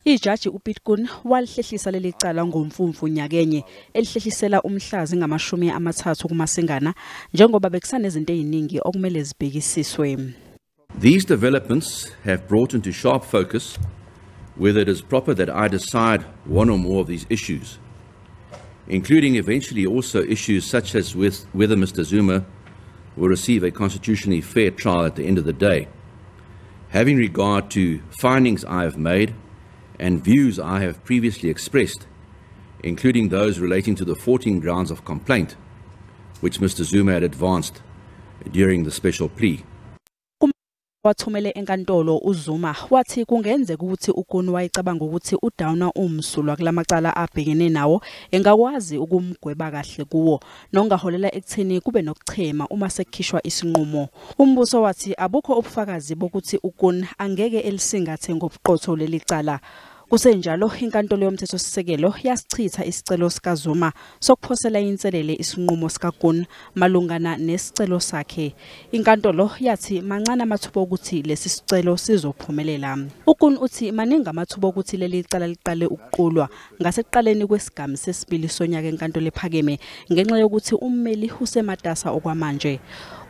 Ijaji uPitkun walihlehlisa leli cala ngomfumfu nyakenye elihlehlisela umhlazi ngamashumi amathathu kuMasingana njengoba bekusanezinto eziningi okumele zibhekisiswe. These developments have brought into sharp focus whether it is proper that I decide one or more of these issues, including eventually also issues such as whether Mr. Zuma will receive a constitutionally fair trial at the end of the day, having regard to findings I have made and views I have previously expressed, including those relating to the 14 grounds of complaint which Mr. Zuma had advanced during the special plea. Wathumele enkantolo uZuma wathi kungenzeka ukuthi uKun wayicabanga ukuthi udawuna umsulwa kulamacala abhekene nawo engakwazi ukumgweba kahle kuwo nongaholela ekutheni kube nokuchema uma sekukhishwa isinqumo. Umbuso wathi abukho ubufakazi bokuthi uKun angeke elisingathe ngobuqotho leli cala. Kusenjalo inkantolo yomthethosisekelo yasichitha isicelo sikaZuma sokuphosela inselele isinqumo sikaKun malungana nesicelo sakhe. Inkantolo yathi mancane amathuba ukuthi lesi sicelo sizophumelela. uKun uthi maningi amathuba ukuthi leli cala liqale ukuqulwa ngasekuqaleni kwesigaba sesibili sonyaka enkantolo ephakeme ngenxa yokuthi ummeli usematasa okwamanje.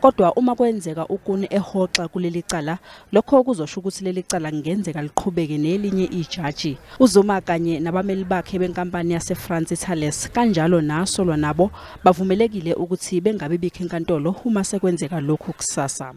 Kodwa uma kwenzeka uKun ehoxa kuleli cala lokho kuzosho ukuthi leli cala ngenzeka liqhubeke nelinye ijaji. uZuma kanye nabameli bakhe benkampani yaseFrance Thales kanjalo nasolwa nabo bavumelekile ukuthi bengabe bikho enkantolo uma sekwenzeka lokhu kusasa.